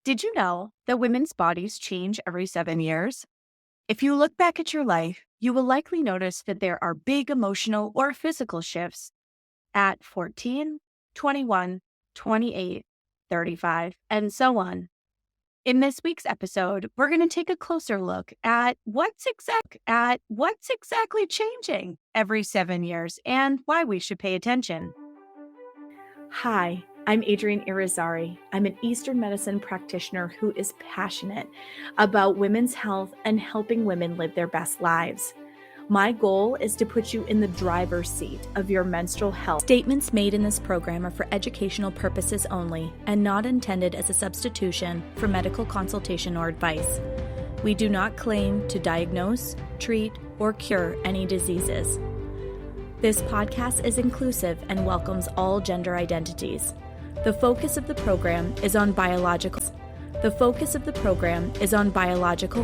Did you know that women's bodies change every 7 years? If you look back at your life, you will likely notice that there are big emotional or physical shifts at 14, 21, 28, 35, and so on. In this week's episode, we're going to take a closer look at what's exactly changing every 7 years and why we should pay attention. Hi, I'm Adrienne Irizarry. I'm an Eastern medicine practitioner who is passionate about women's health and helping women live their best lives. My goal is to put you in the driver's seat of your menstrual health. Statements made in this program are for educational purposes only and not intended as a substitution for medical consultation or advice. We do not claim to diagnose, treat, or cure any diseases. This podcast is inclusive and welcomes all gender identities. The focus of the program is on biological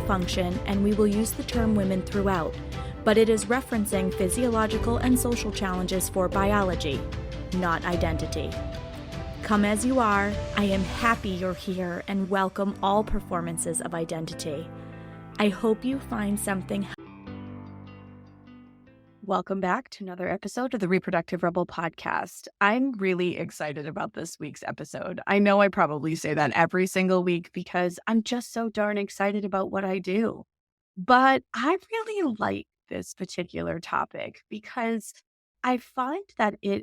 function, and we will use the term women throughout, but it is referencing physiological and social challenges for biology, not identity. Come as you are. I am happy you're here and welcome all performances of identity. I hope you find something. Welcome back to another episode of the Reproductive Rebel podcast. I'm really excited about this week's episode. I know I probably say that every single week because I'm just so darn excited about what I do. But I really like this particular topic because I find that it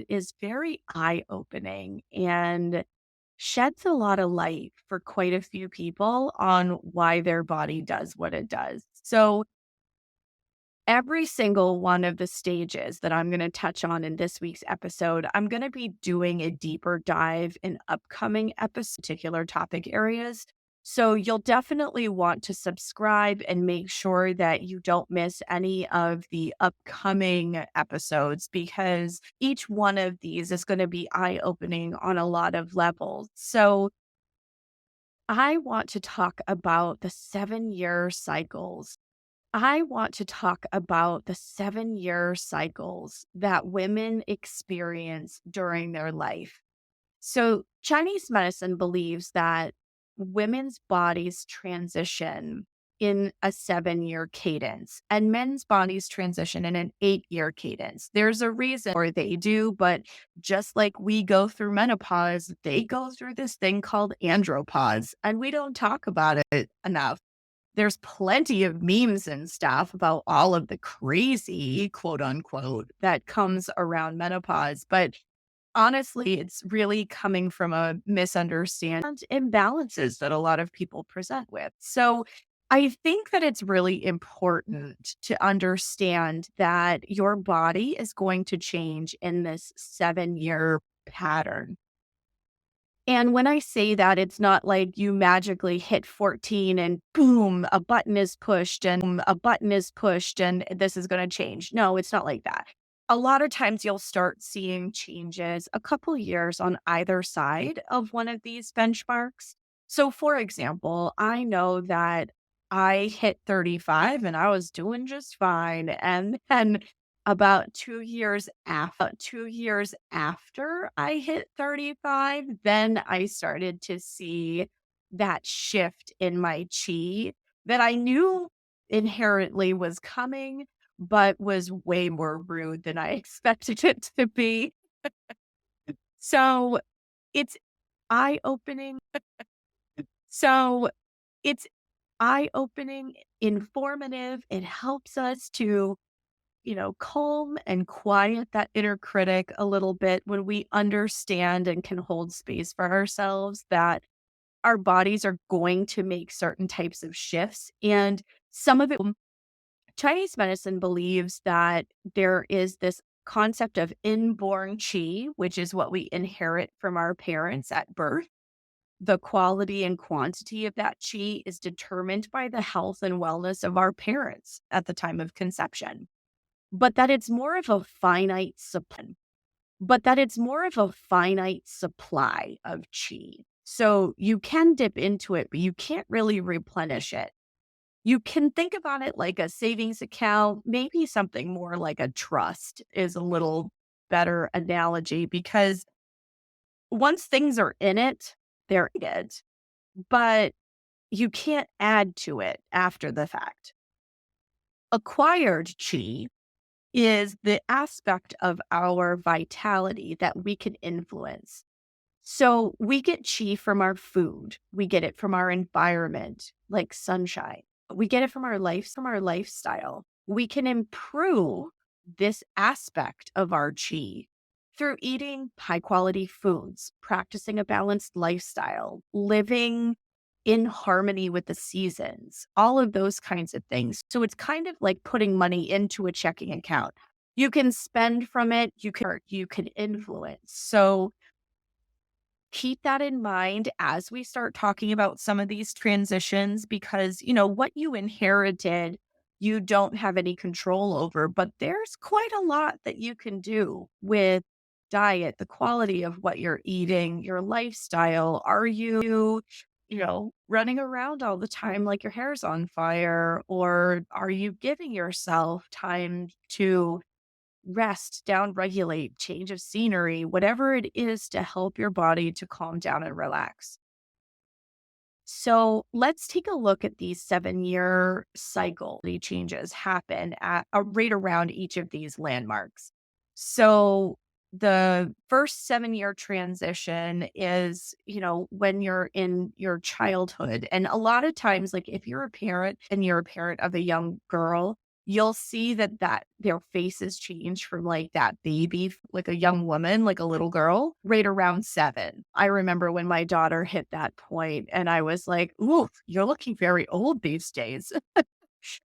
is very eye-opening and sheds a lot of light for quite a few people on why their body does what it does. So every single one of the stages that I'm going to touch on in this week's episode, I'm going to be doing a deeper dive in upcoming particular topic areas. So you'll definitely want to subscribe and make sure that you don't miss any of the upcoming episodes because each one of these is going to be eye-opening on a lot of levels. So I want to talk about the 7-year cycles. I want to talk about the 7-year cycles that women experience during their life. So, Chinese medicine believes that women's bodies transition in a 7-year cadence, and men's bodies transition in an 8-year cadence. There's a reason or they do, but just like we go through menopause, they go through this thing called andropause, and we don't talk about it enough. There's plenty of memes and stuff about all of the crazy, quote unquote, that comes around menopause. But honestly, it's really coming from a misunderstanding and imbalances that a lot of people present with. So I think that it's really important to understand that your body is going to change in this 7-year pattern. And when I say that, it's not like you magically hit 14 and boom, a button is pushed and this is going to change. No, it's not like that. A lot of times you'll start seeing changes a couple years on either side of one of these benchmarks. So for example, I know that I hit 35 and I was doing just fine. And then about 2 years after I hit 35, then I started to see that shift in my chi that I knew inherently was coming, but was way more rude than I expected it to be. So it's eye opening. So it's eye opening, informative. It helps us to calm and quiet that inner critic a little bit when we understand and can hold space for ourselves that our bodies are going to make certain types of shifts. And some of it, Chinese medicine believes that there is this concept of inborn qi, which is what we inherit from our parents at birth. The quality and quantity of that qi is determined by the health and wellness of our parents at the time of conception. But that it's more of a finite supply. Of chi. So you can dip into it, but you can't really replenish it. You can think about it like a savings account, maybe something more like a trust is a little better analogy because once things are in it, They're it, but you can't add to it after the fact. Acquired chi is the aspect of our vitality that we can influence. So we get chi from our food. We get it from our environment, like sunshine. We get it from our lifestyle. We can improve this aspect of our chi through eating high quality foods, practicing a balanced lifestyle, living in harmony with the seasons, all of those kinds of things. So it's kind of like putting money into a checking account. You can spend from it, you can influence. So keep that in mind as we start talking about some of these transitions because, what you inherited, you don't have any control over, but there's quite a lot that you can do with diet, the quality of what you're eating, your lifestyle. Are you running around all the time like your hair's on fire? Or are you giving yourself time to rest, down regulate, change of scenery, whatever it is to help your body to calm down and relax? So let's take a look at these 7-year cycle. The changes happen at right around each of these landmarks. So the first 7-year transition is, when you're in your childhood. And a lot of times, like if you're a parent and you're a parent of a young girl, you'll see that their faces change from like that baby, like a young woman, like a little girl, right around 7. I remember when my daughter hit that point and I was like, ooh, you're looking very old these days.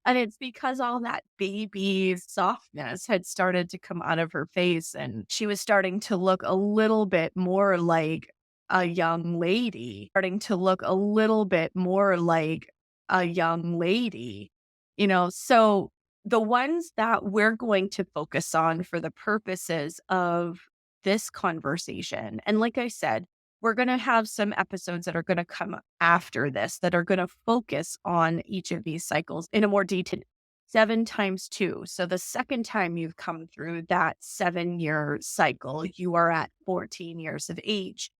And it's because all that baby softness had started to come out of her face and she was starting to look a little bit more like a young lady, starting to look a little bit more like a young lady, so the ones that we're going to focus on for the purposes of this conversation. And like I said, we're going to have some episodes that are going to come after this that are going to focus on each of these cycles in a more detailed 7 times 2. So the second time you've come through that 7-year cycle, you are at 14 years of age.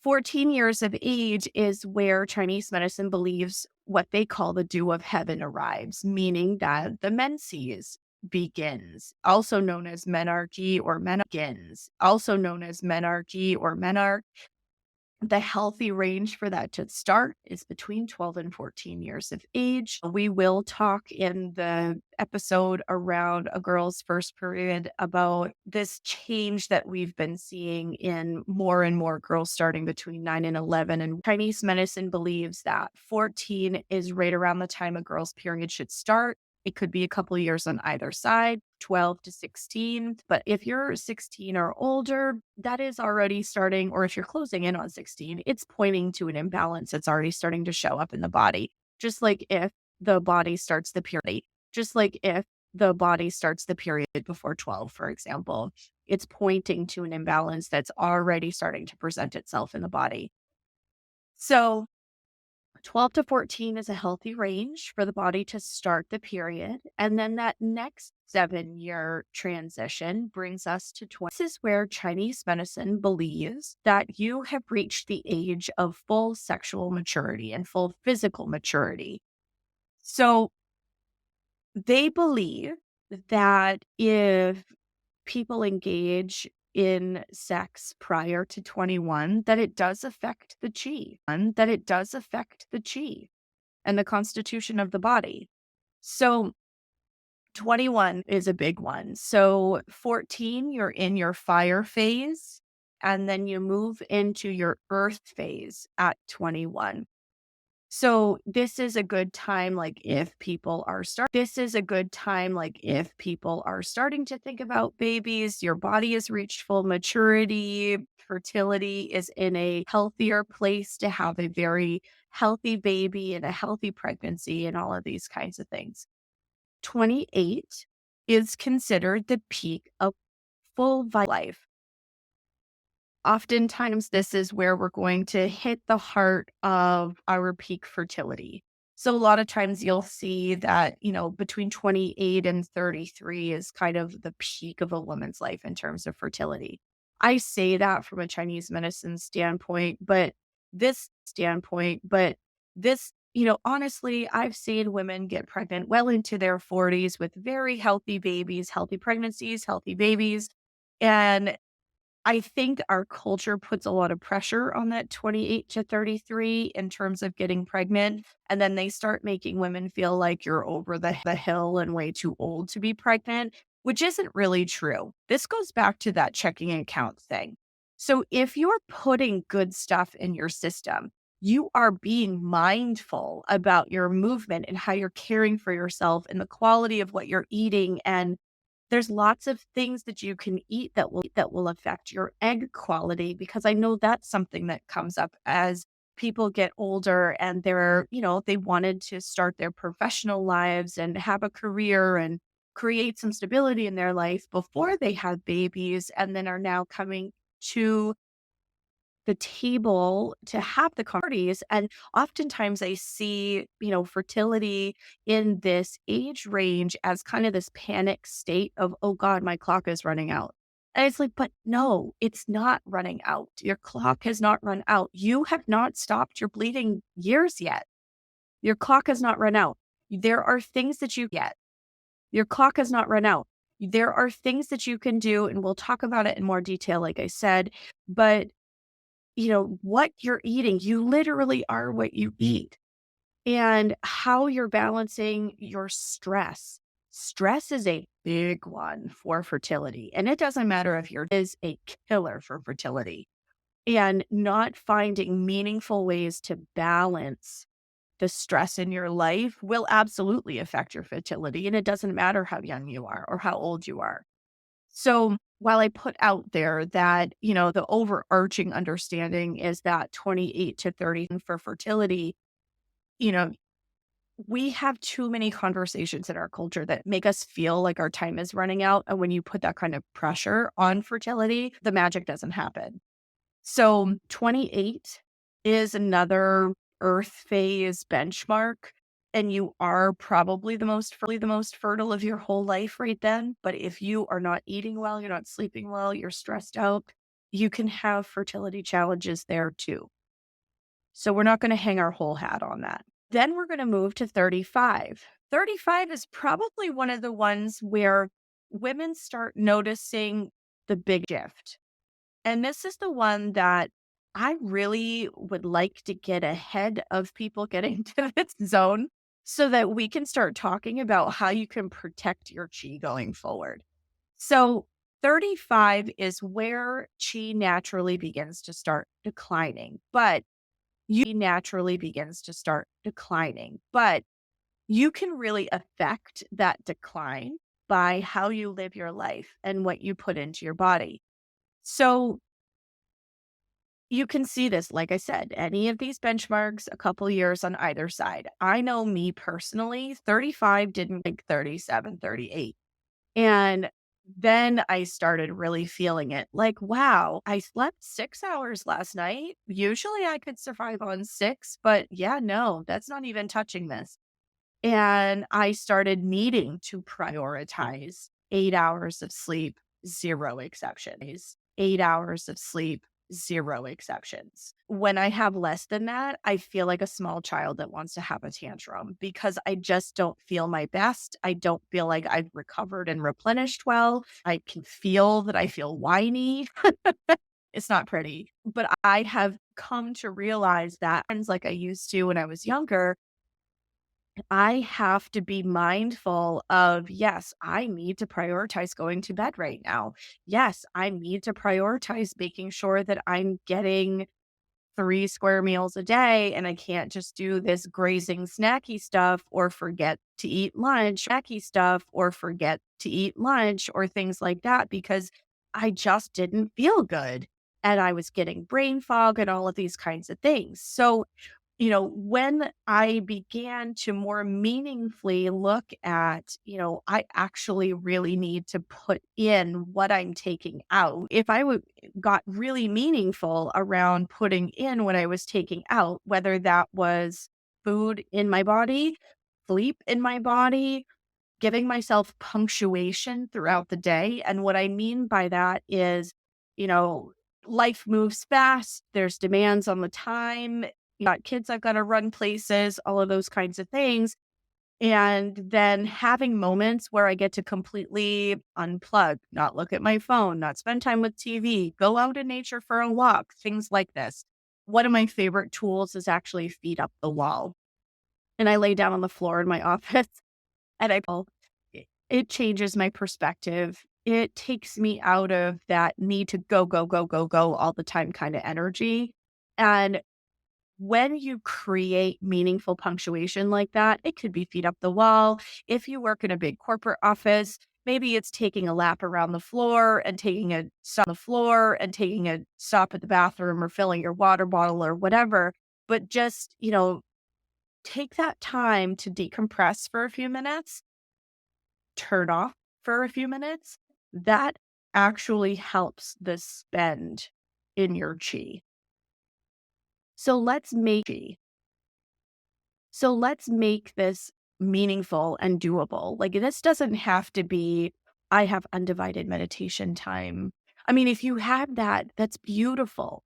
14 years of age is where Chinese medicine believes what they call the dew of heaven arrives, meaning that the menses begins, also known as menarche or menarche. The healthy range for that to start is between 12 and 14 years of age. We will talk in the episode around a girl's first period about this change that we've been seeing in more and more girls starting between 9 and 11. And Chinese medicine believes that 14 is right around the time a girl's period should start. It could be a couple of years on either side, 12 to 16. But if you're 16 or older, that is already starting, or if you're closing in on 16, it's pointing to an imbalance that's already starting to show up in the body. Just like if the body starts the period, before 12, for example, it's pointing to an imbalance that's already starting to present itself in the body. So 12 to 14 is a healthy range for the body to start the period. And then that next 7-year transition brings us to 20. This is where Chinese medicine believes that you have reached the age of full sexual maturity and full physical maturity. So they believe that if people engage in sex prior to 21, that it does affect the chi, and the constitution of the body. So 21 is a big one. So 14, you're in your fire phase, and then you move into your earth phase at 21. So this is a good time, like if people are starting to think about babies, your body has reached full maturity, fertility is in a healthier place to have a very healthy baby and a healthy pregnancy and all of these kinds of things. 28 is considered the peak of full life. Oftentimes, this is where we're going to hit the heart of our peak fertility. So a lot of times you'll see that, between 28 and 33 is kind of the peak of a woman's life in terms of fertility. I say that from a Chinese medicine standpoint, but this standpoint, but honestly, I've seen women get pregnant well into their 40s with very healthy babies, healthy pregnancies, healthy babies. And I think our culture puts a lot of pressure on that 28 to 33 in terms of getting pregnant. And then they start making women feel like you're over the hill and way too old to be pregnant, which isn't really true. This goes back to that checking account thing. So if you're putting good stuff in your system, you are being mindful about your movement and how you're caring for yourself and the quality of what you're eating, and there's lots of things that you can eat that will affect your egg quality, because I know that's something that comes up as people get older and they wanted to start their professional lives and have a career and create some stability in their life before they have babies, and then are now coming to the table to have the parties. And oftentimes I see, fertility in this age range as kind of this panic state of, oh God, my clock is running out. And it's like, but no, it's not running out. Your clock has not run out. You have not stopped your bleeding years yet. Your clock has not run out. There are things that you get. Your clock has not run out. There are things that you can do, and we'll talk about it in more detail, like I said, but what you're eating, you literally are what you eat, and how you're balancing your stress. Stress is a big one for fertility, and it doesn't matter if is a killer for fertility, and not finding meaningful ways to balance the stress in your life will absolutely affect your fertility. And it doesn't matter how young you are or how old you are. So while I put out there that, the overarching understanding is that 28 to 30 for fertility, you know, we have too many conversations in our culture that make us feel like our time is running out. And when you put that kind of pressure on fertility, the magic doesn't happen. So 28 is another earth phase benchmark. And you are probably the most fertile of your whole life right then. But if you are not eating well, you're not sleeping well, you're stressed out, you can have fertility challenges there too. So we're not going to hang our whole hat on that. Then we're going to move to 35. 35 is probably one of the ones where women start noticing the big shift. And this is the one that I really would like to get ahead of people getting to this zone so that we can start talking about how you can protect your chi going forward. So 35 is where chi naturally begins to start declining, but you can really affect that decline by how you live your life and what you put into your body. So you can see this, like I said, any of these benchmarks, a couple years on either side. I know me personally, 35 didn't like 37, 38. And then I started really feeling it like, wow, I slept 6 hours last night. Usually I could survive on six, but yeah, no, that's not even touching this. And I started needing to prioritize 8 hours of sleep, zero exceptions. 8 hours of sleep, zero exceptions. When I have less than that, I feel like a small child that wants to have a tantrum because I just don't feel my best. I don't feel like I've recovered and replenished well. I can feel that I feel whiny. It's not pretty, but I have come to realize that, like I used to when I was younger, I have to be mindful of, yes, I need to prioritize going to bed right now. Yes, I need to prioritize making sure that I'm getting 3 square meals a day, and I can't just do this grazing snacky stuff or forget to eat lunch or things like that, because I just didn't feel good and I was getting brain fog and all of these kinds of things. So when I began to more meaningfully look at, I actually really need to put in what I'm taking out. If I got really meaningful around putting in what I was taking out, whether that was food in my body, sleep in my body, giving myself punctuation throughout the day. And what I mean by that is, you know, life moves fast. There's demands on the time. You got kids I've got to run places, all of those kinds of things. And then having moments where I get to completely unplug, not look at my phone, not spend time with TV, go out in nature for a walk, things like this. One of my favorite tools is actually feet up the wall. And I lay down on the floor in my office and it changes my perspective. It takes me out of that need to go, go, go, go, go all the time kind of energy. And when you create meaningful punctuation like that, it could be feet up the wall. If you work in a big corporate office, maybe it's taking a lap around the floor and taking a stop on the floor and taking a stop at the bathroom or filling your water bottle or whatever. But just, take that time to decompress for a few minutes, turn off for a few minutes. That actually helps the spend in your chi. So let's make chi. So let's make this meaningful and doable. Like, this doesn't have to be, I have undivided meditation time. I mean, if you have that, that's beautiful.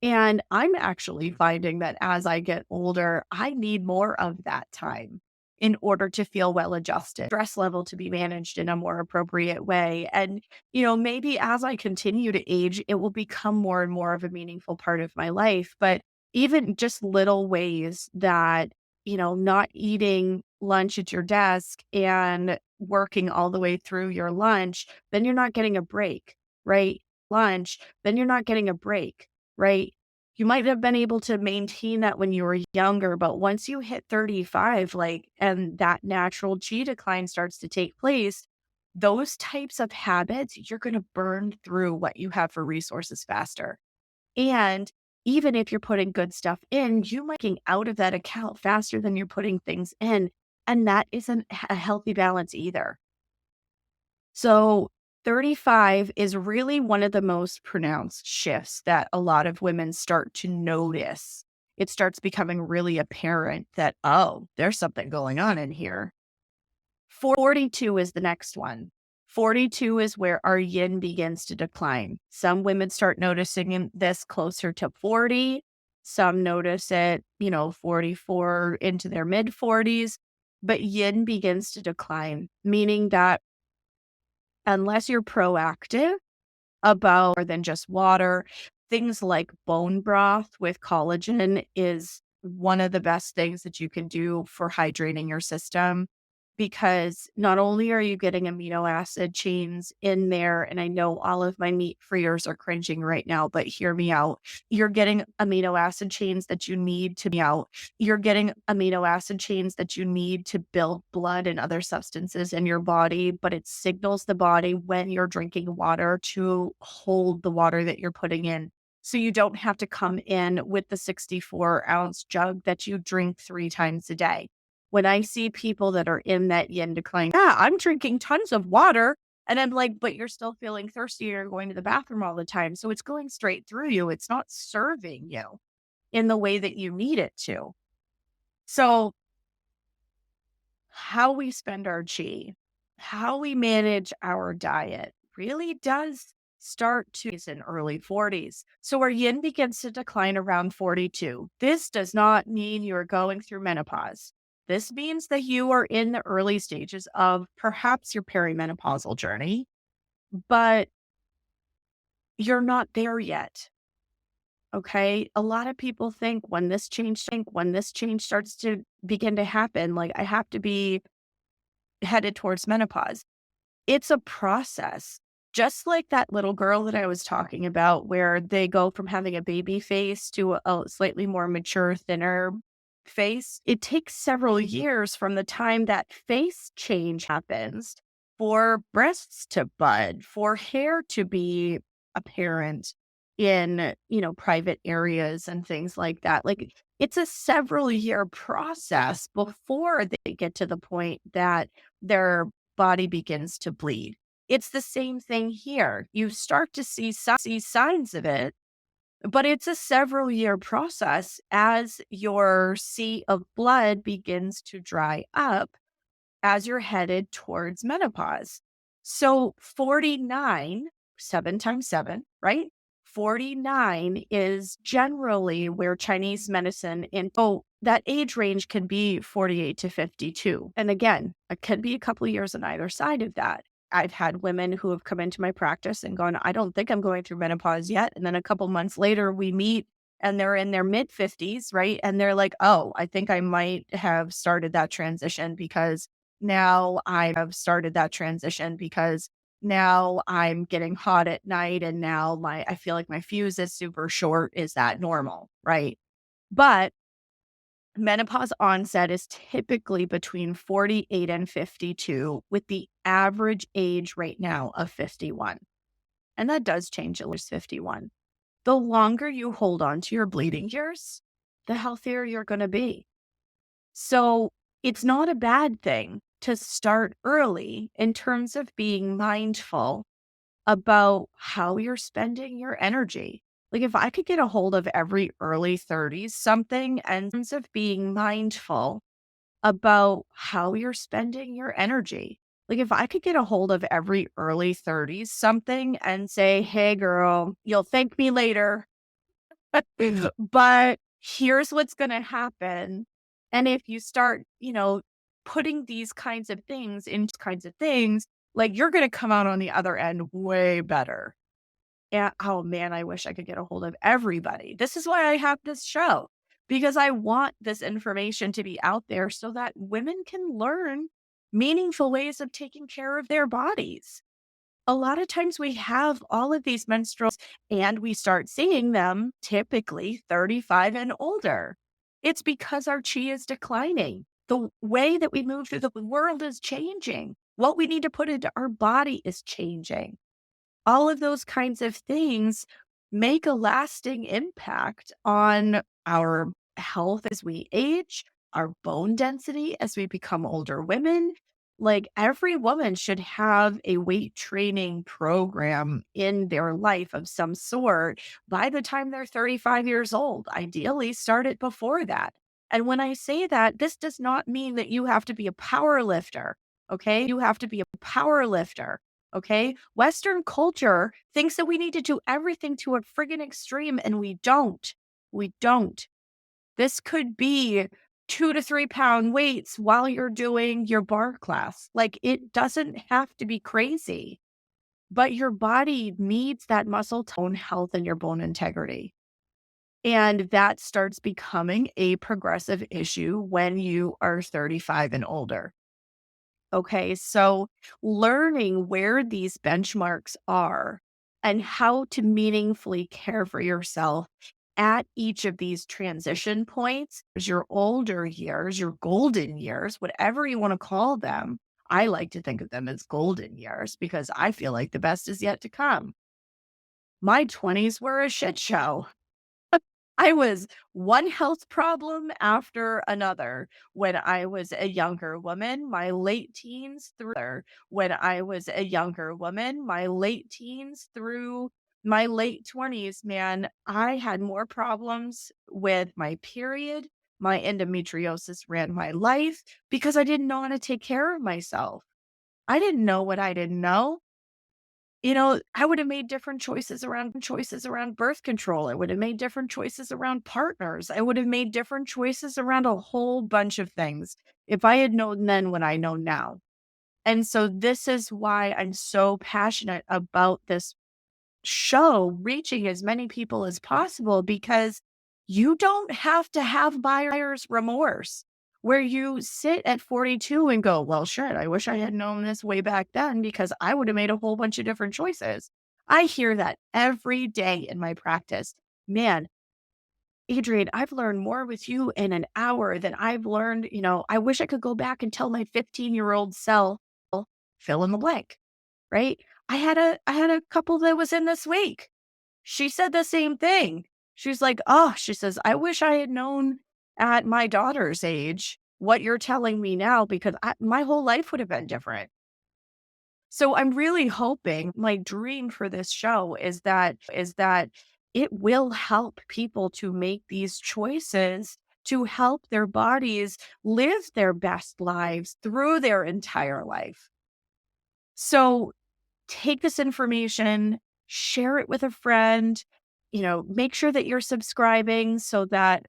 And I'm actually finding that as I get older, I need more of that time in order to feel well adjusted, stress level to be managed in a more appropriate way. And, maybe as I continue to age, it will become more and more of a meaningful part of my life. But even just little ways that, not eating lunch at your desk and working all the way through your lunch, then you're not getting a break, right? Lunch, then you're not getting a break, right? You might have been able to maintain that when you were younger, but once you hit 35, and that natural chi decline starts to take place, those types of habits, you're going to burn through what you have for resources faster. And even if you're putting good stuff in, you might get out of that account faster than you're putting things in. And that isn't a healthy balance either. So 35 is really one of the most pronounced shifts that a lot of women start to notice. It starts becoming really apparent that, oh, there's something going on in here. 42 is the next one. 42 is where our yin begins to decline. Some women start noticing this closer to 40. Some notice it, 44 into their mid 40s. But yin begins to decline, meaning that unless you're proactive about more than just water, things like bone broth with collagen is one of the best things that you can do for hydrating your system, because not only are you getting amino acid chains in there, and I know all of my meat freers are cringing right now, but hear me out. You're getting amino acid chains that you need to be out. You're getting amino acid chains that you need to build blood and other substances in your body, but it signals the body when you're drinking water to hold the water that you're putting in. So you don't have to come in with the 64-ounce jug that you drink 3 times a day. When I see people that are in that yin decline, yeah, I'm drinking tons of water. And I'm like, but you're still feeling thirsty. You're going to the bathroom all the time. So it's going straight through you. It's not serving you in the way that you need it to. So how we spend our chi, how we manage our diet really does start to in early 40s. So our yin begins to decline around 42. This does not mean you're going through menopause. This means that you are in the early stages of perhaps your perimenopausal journey, but you're not there yet. Okay. A lot of people think when this change starts to begin to happen, like I have to be headed towards menopause. It's a process. Just like that little girl that I was talking about, where they go from having a baby face to a slightly more mature, thinner face. It takes several years from the time that face change happens for breasts to bud, for hair to be apparent in, private areas and things like that. Like, it's a several year process before they get to the point that their body begins to bleed. It's the same thing here. You start to see signs of it, but it's a several year process as your sea of blood begins to dry up as you're headed towards menopause. So 49, 7 times 7, right? 49 is generally where Chinese medicine that age range can be 48 to 52. And again, it could be a couple of years on either side of that. I've had women who have come into my practice and gone, I don't think I'm going through menopause yet. And then a couple months later, we meet and they're in their mid 50s, right? And they're like, oh, I think I might have started that transition because now I'm getting hot at night and now I feel like my fuse is super short. Is that normal? Right. But menopause onset is typically between 48 and 52, with the average age right now of 51. And that does change at least 51. The longer you hold on to your bleeding years, the healthier you're going to be. So it's not a bad thing to start early in terms of being mindful about how you're spending your energy. Like if I could get a hold of every early 30s something and terms of being mindful about how you're spending your energy. Like if I could get a hold of every early 30s something and say, hey girl, you'll thank me later, but here's what's going to happen. And if you start, putting these kinds of things into kinds of things, like you're going to come out on the other end way better. Yeah. Oh man, I wish I could get a hold of everybody. This is why I have this show, because I want this information to be out there so that women can learn meaningful ways of taking care of their bodies. A lot of times we have all of these menstruals and we start seeing them typically 35 and older. It's because our chi is declining. The way that we move through the world is changing. What we need to put into our body is changing. All of those kinds of things make a lasting impact on our health as we age, our bone density as we become older women. Like every woman should have a weight training program in their life of some sort by the time they're 35 years old. Ideally, start it before that. And when I say that, this does not mean that you have to be a power lifter. Okay. You have to be a power lifter. Okay. Western culture thinks that we need to do everything to a friggin' extreme, and we don't. We don't. This could be 2 to 3 pound weights while you're doing your bar class. Like it doesn't have to be crazy, but your body needs that muscle tone, health, and your bone integrity. And that starts becoming a progressive issue when you are 35 and older. Okay, so learning where these benchmarks are and how to meaningfully care for yourself at each of these transition points, your older years, your golden years, whatever you want to call them. I like to think of them as golden years because I feel like the best is yet to come. My 20s were a shit show. I was one health problem after another when I was a younger woman, my late teens through my late 20s, man, I had more problems with my period. My endometriosis ran my life because I didn't know how to take care of myself. I didn't know what I didn't know. I would have made different choices around birth control. I would have made different choices around partners. I would have made different choices around a whole bunch of things if I had known then what I know now. And so this is why I'm so passionate about this show reaching as many people as possible, because you don't have to have buyer's remorse where you sit at 42 and go, well, shit, I wish I had known this way back then because I would have made a whole bunch of different choices. I hear that every day in my practice. Man, Adrienne, I've learned more with you in an hour than I've learned. I wish I could go back and tell my 15-year-old self, fill in the blank, right? I had a couple that was in this week. She said the same thing. She's like, oh, she says, I wish I had known at my daughter's age what you're telling me now, because my whole life would have been different. So I'm really hoping, my dream for this show is that it will help people to make these choices to help their bodies live their best lives through their entire life. So take this information, share it with a friend, make sure that you're subscribing so that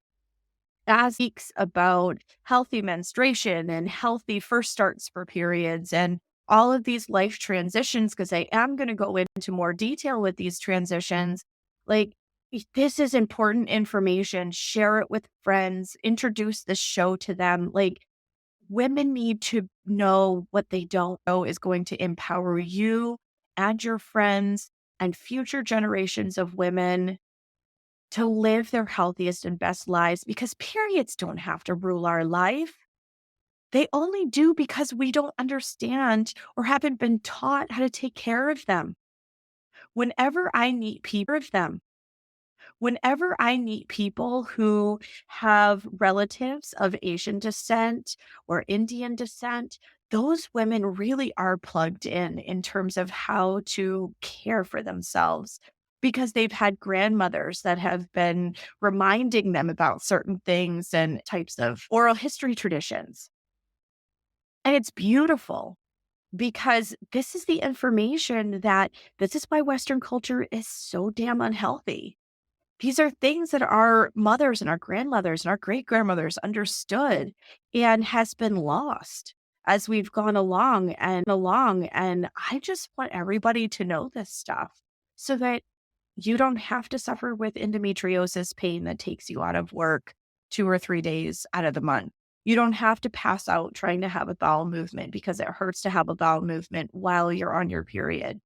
as speaks about healthy menstruation and healthy first starts for periods and all of these life transitions, because I am going to go into more detail with these transitions. Like, this is important information. Share it with friends, introduce the show to them. Like, women need to know what they don't know is going to empower you and your friends and future generations of women to live their healthiest and best lives, because periods don't have to rule our life. They only do because we don't understand or haven't been taught how to take care of them. Whenever I meet people of them, Whenever I meet people who have relatives of Asian descent or Indian descent, those women really are plugged in terms of how to care for themselves, because they've had grandmothers that have been reminding them about certain things and types of oral history traditions. And it's beautiful, because this is the information this is why Western culture is so damn unhealthy. These are things that our mothers and our grandmothers and our great grandmothers understood and has been lost as we've gone along and along. And I just want everybody to know this stuff so that you don't have to suffer with endometriosis pain that takes you out of work 2 or 3 days out of the month. You don't have to pass out trying to have a bowel movement because it hurts to have a bowel movement while you're on your period.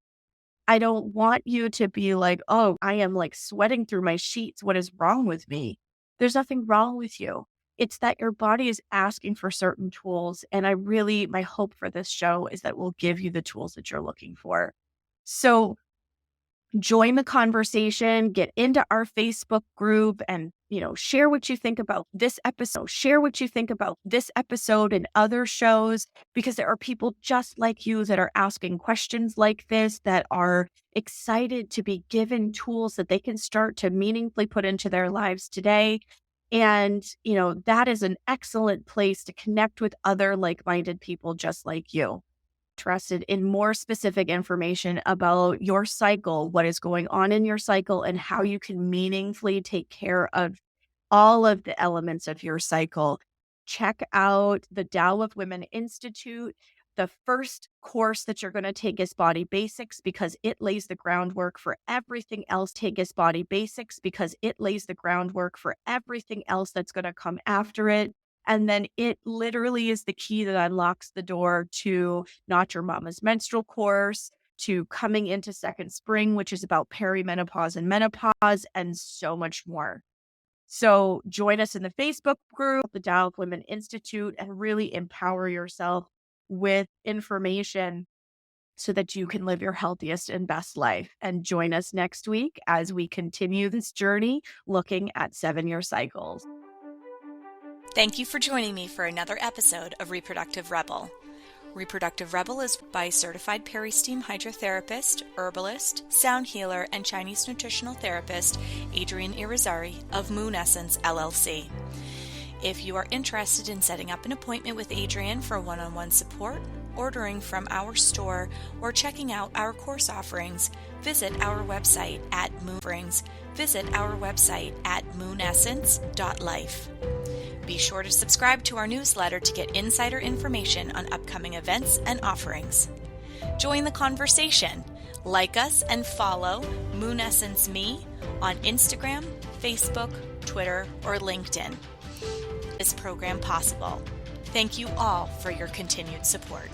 I don't want you to be like, oh, I am like sweating through my sheets. What is wrong with me? There's nothing wrong with you. It's that your body is asking for certain tools. And my hope for this show is that we'll give you the tools that you're looking for. So join the conversation, get into our Facebook group, and share what you think about this episode. Share what you think about this episode and other shows, because there are people just like you that are asking questions like this, that are excited to be given tools that they can start to meaningfully put into their lives today. And, that is an excellent place to connect with other like-minded people just like you. Interested in more specific information about your cycle, what is going on in your cycle, and how you can meaningfully take care of all of the elements of your cycle, check out the Tao of Women Institute. The first course that you're going to take is Body Basics, because it lays the groundwork for everything else. Take is Body Basics because it lays the groundwork for everything else that's going to come after it. And then it literally is the key that unlocks the door to Not Your Mama's Menstrual course, to coming into Second Spring, which is about perimenopause and menopause, and so much more. So join us in the Facebook group, the Tao of Women Institute, and really empower yourself with information so that you can live your healthiest and best life. And join us next week as we continue this journey looking at 7-year cycles. Thank you for joining me for another episode of Reproductive Rebel. Reproductive Rebel is by certified peri-steam hydrotherapist, herbalist, sound healer, and Chinese nutritional therapist Adrienne Irizarry of Moon Essence LLC. If you are interested in setting up an appointment with Adrienne for one-on-one support, ordering from our store, or checking out our course offerings, visit our website at moonessence.life. Be sure to subscribe to our newsletter to get insider information on upcoming events and offerings. Join the conversation. Like us and follow Moon Essence Me on Instagram, Facebook, Twitter, or LinkedIn. This program possible. Thank you all for your continued support.